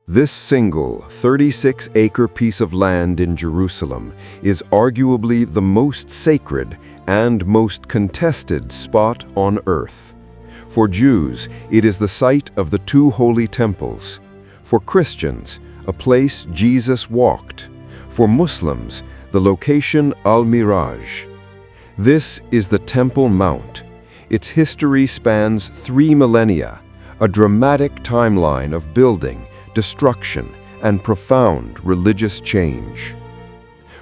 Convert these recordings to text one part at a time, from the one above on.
This single 36-acre piece of land in Jerusalem is arguably the most sacred and most contested spot on earth. For Jews, it is the site of the two holy temples. For Christians, a place Jesus walked. For Muslims, the location al-Mee-Raaj. This is the Temple Mount. Its history spans 3 millennia, a dramatic timeline of building, destruction, and profound religious change.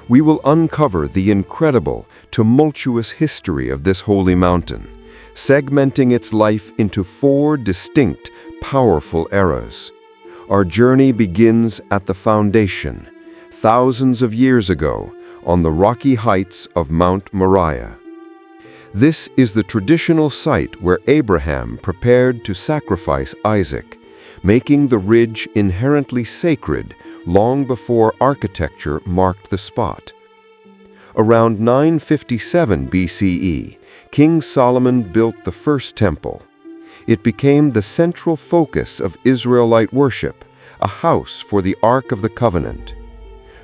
We will uncover the incredible, tumultuous history of this holy mountain, segmenting its life into 4 distinct, powerful eras. Our journey begins at the foundation, thousands of years ago, on the rocky heights of Mount Moriah. This is the traditional site where Abraham prepared to sacrifice Isaac, making the ridge inherently sacred long before architecture marked the spot. Around 957 BCE, King Solomon built the first temple. It became the central focus of Israelite worship, a house for the Ark of the Covenant.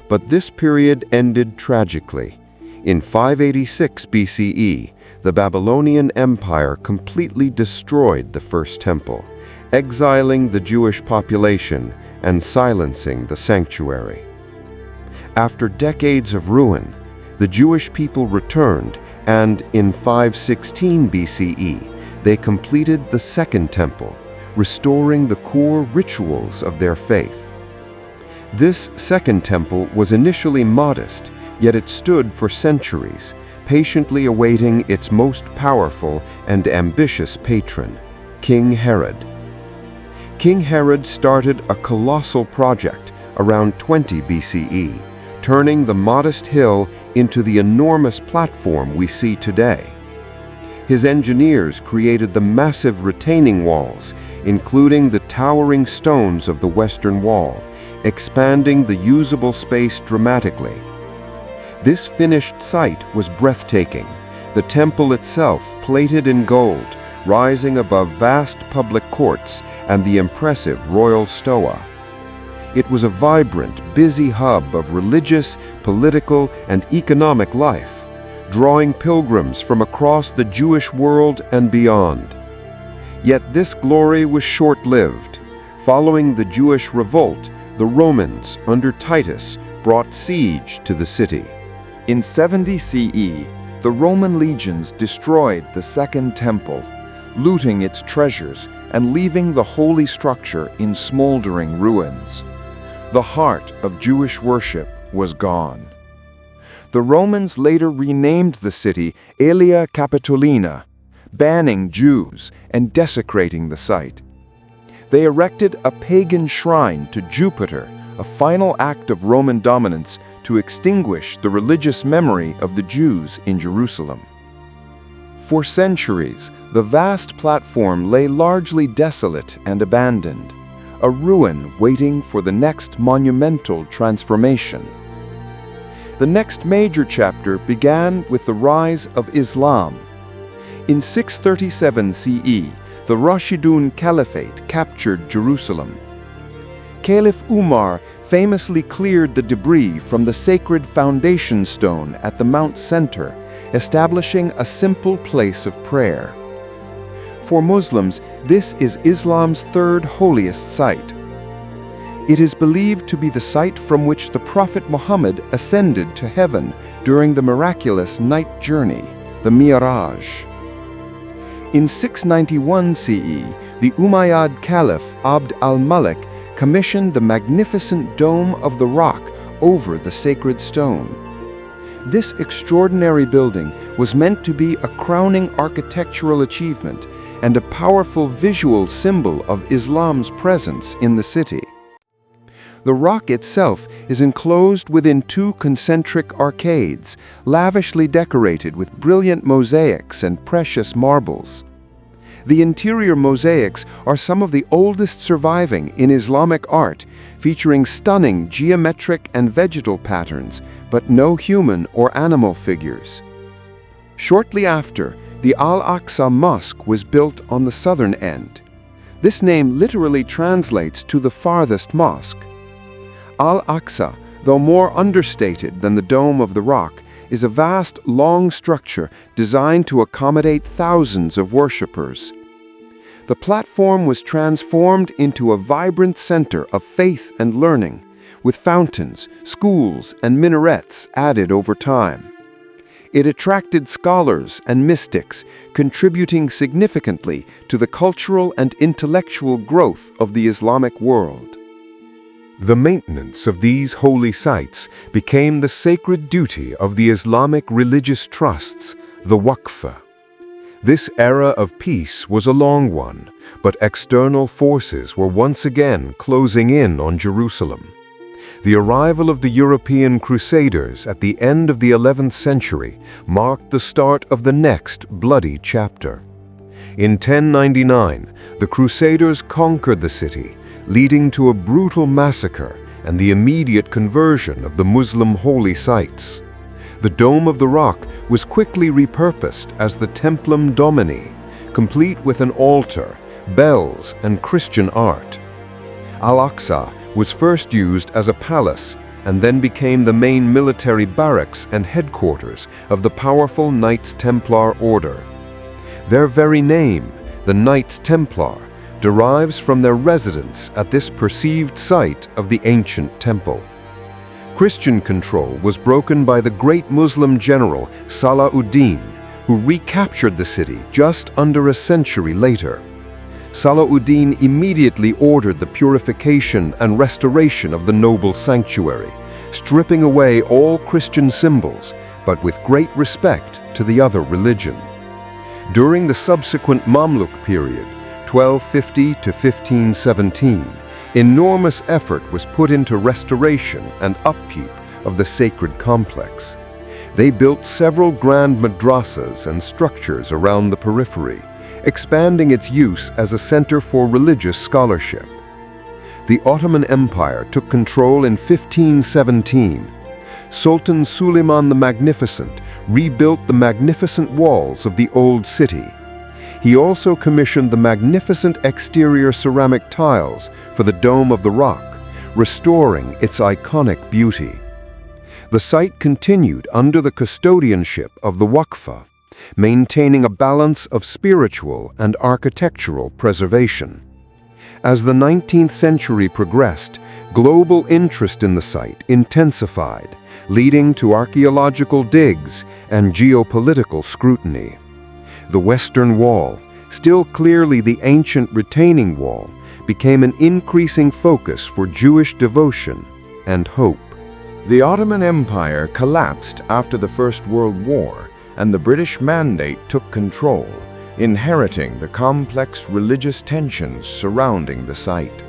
But this period ended tragically. In 586 BCE, the Babylonian Empire completely destroyed the first temple, exiling the Jewish population and silencing the sanctuary. After decades of ruin, the Jewish people returned, and in 516 BCE, they completed the Second Temple, restoring the core rituals of their faith. This Second Temple was initially modest, yet it stood for centuries, patiently awaiting its most powerful and ambitious patron, King Herod. King Herod started a colossal project around 20 BCE, turning the modest hill into the enormous platform we see today. His engineers created the massive retaining walls, including the towering stones of the Western Wall, expanding the usable space dramatically. This finished site was breathtaking, the temple itself plated in gold, rising above vast public courts and the impressive royal stoa. It was a vibrant, busy hub of religious, political, and economic life, drawing pilgrims from across the Jewish world and beyond. Yet this glory was short-lived. Following the Jewish revolt, the Romans, under Titus, brought siege to the city. In 70 CE, the Roman legions destroyed the Second Temple, looting its treasures and leaving the holy structure in smoldering ruins. The heart of Jewish worship was gone. The Romans later renamed the city Aelia Capitolina, banning Jews and desecrating the site. They erected a pagan shrine to Jupiter, a final act of Roman dominance to extinguish the religious memory of the Jews in Jerusalem. For centuries, the vast platform lay largely desolate and abandoned, a ruin waiting for the next monumental transformation. The next major chapter began with the rise of Islam. In 637 CE, the Rashidun Caliphate captured Jerusalem. Caliph Umar famously cleared the debris from the sacred foundation stone at the Mount's center, establishing a simple place of prayer. For Muslims, this is Islam's third holiest site. It is believed to be the site from which the Prophet Muhammad ascended to heaven during the miraculous night journey, the Mee-Raaj. In 691 CE, the Umayyad Caliph Abd al-Malik commissioned the magnificent Dome of the Rock over the sacred stone. This extraordinary building was meant to be a crowning architectural achievement and a powerful visual symbol of Islam's presence in the city. The rock itself is enclosed within 2 concentric arcades, lavishly decorated with brilliant mosaics and precious marbles. The interior mosaics are some of the oldest surviving in Islamic art, featuring stunning geometric and vegetal patterns, but no human or animal figures. Shortly after, the Al-Aqsa Mosque was built on the southern end. This name literally translates to the farthest mosque. Al-Aqsa, though more understated than the Dome of the Rock, is a vast, long structure designed to accommodate thousands of worshippers. The platform was transformed into a vibrant center of faith and learning, with fountains, schools, and minarets added over time. It attracted scholars and mystics, contributing significantly to the cultural and intellectual growth of the Islamic world. The maintenance of these holy sites became the sacred duty of the Islamic religious trusts, the Waqf. This era of peace was a long one, but external forces were once again closing in on Jerusalem. The arrival of the European Crusaders at the end of the 11th century marked the start of the next bloody chapter. In 1099, the Crusaders conquered the city, leading to a brutal massacre and the immediate conversion of the Muslim holy sites. The Dome of the Rock was quickly repurposed as the Templum Domini, complete with an altar, bells, and Christian art. Al-Aqsa was first used as a palace and then became the main military barracks and headquarters of the powerful Knights Templar order. Their very name, the Knights Templar, derives from their residence at this perceived site of the ancient temple. Christian control was broken by the great Muslim general Salah-ud-Din, who recaptured the city just under a century later. Salah-ud-Din immediately ordered the purification and restoration of the noble sanctuary, stripping away all Christian symbols, but with great respect to the other religion. During the subsequent Mamluk period, 1250 to 1517, enormous effort was put into restoration and upkeep of the sacred complex. They built several grand madrasas and structures around the periphery, expanding its use as a center for religious scholarship. The Ottoman Empire took control in 1517. Sultan Suleiman the Magnificent rebuilt the magnificent walls of the old city. He also commissioned the magnificent exterior ceramic tiles for the Dome of the Rock, restoring its iconic beauty. The site continued under the custodianship of the Waqf, maintaining a balance of spiritual and architectural preservation. As the 19th century progressed, global interest in the site intensified, leading to archaeological digs and geopolitical scrutiny. The Western Wall, still clearly the ancient retaining wall, became an increasing focus for Jewish devotion and hope. The Ottoman Empire collapsed after the First World War, and the British Mandate took control, inheriting the complex religious tensions surrounding the site.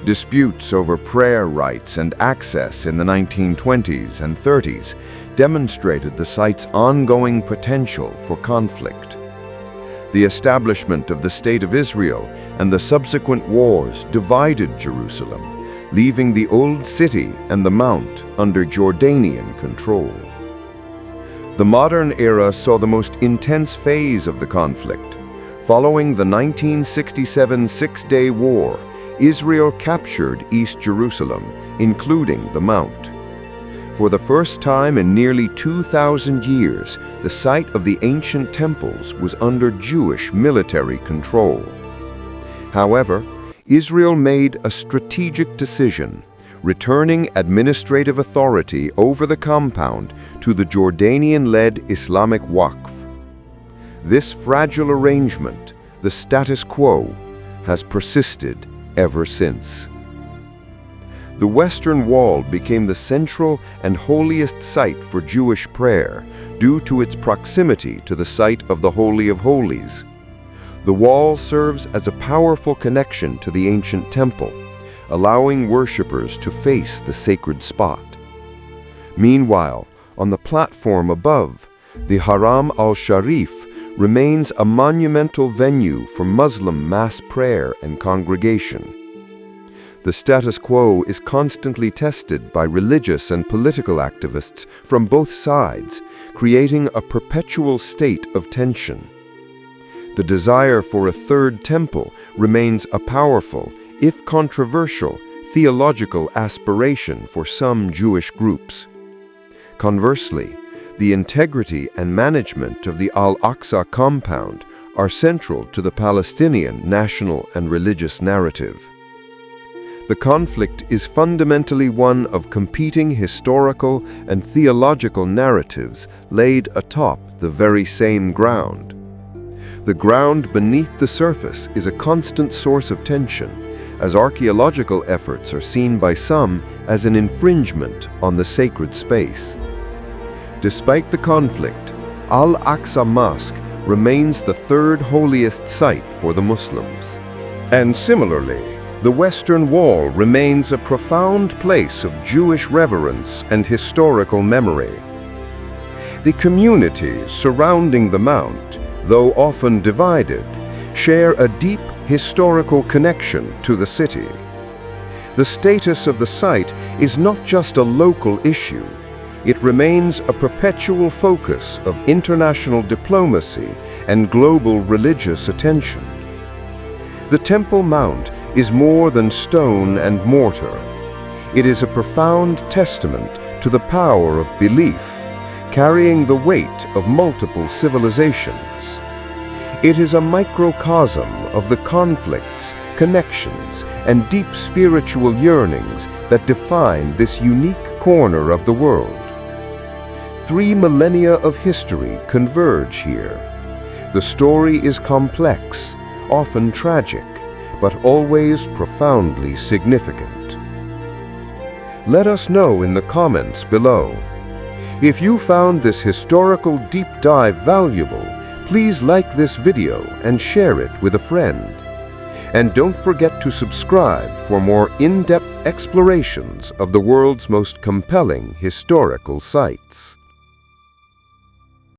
Disputes over prayer rights and access in the 1920s and 30s demonstrated the site's ongoing potential for conflict. The establishment of the State of Israel and the subsequent wars divided Jerusalem, leaving the Old City and the Mount under Jordanian control. The modern era saw the most intense phase of the conflict. Following the 1967 Six-Day War, Israel captured East Jerusalem, including the Mount. For the first time in nearly 2,000 years, the site of the ancient temples was under Jewish military control. However, Israel made a strategic decision, returning administrative authority over the compound to the Jordanian-led Islamic Waqf. This fragile arrangement, the status quo, has persisted ever since. The Western Wall became the central and holiest site for Jewish prayer due to its proximity to the site of the Holy of Holies. The wall serves as a powerful connection to the ancient temple, allowing worshippers to face the sacred spot. Meanwhile, on the platform above, the Haram al-Sharif remains a monumental venue for Muslim mass prayer and congregation. The status quo is constantly tested by religious and political activists from both sides, creating a perpetual state of tension. The desire for a third temple remains a powerful, if controversial, theological aspiration for some Jewish groups. Conversely, the integrity and management of the Al-Aqsa compound are central to the Palestinian national and religious narrative. The conflict is fundamentally one of competing historical and theological narratives laid atop the very same ground. The ground beneath the surface is a constant source of tension, as archaeological efforts are seen by some as an infringement on the sacred space. Despite the conflict, Al-Aqsa Mosque remains the third holiest site for the Muslims. And similarly, the Western Wall remains a profound place of Jewish reverence and historical memory. The communities surrounding the mount, though often divided, share a deep historical connection to the city. The status of the site is not just a local issue. It remains a perpetual focus of international diplomacy and global religious attention. The Temple Mount is more than stone and mortar. It is a profound testament to the power of belief, carrying the weight of multiple civilizations. It is a microcosm of the conflicts, connections, and deep spiritual yearnings that define this unique corner of the world. 3 millennia of history converge here. The story is complex, often tragic, but always profoundly significant. Let us know in the comments below. If you found this historical deep dive valuable, please like this video and share it with a friend. And don't forget to subscribe for more in-depth explorations of the world's most compelling historical sites.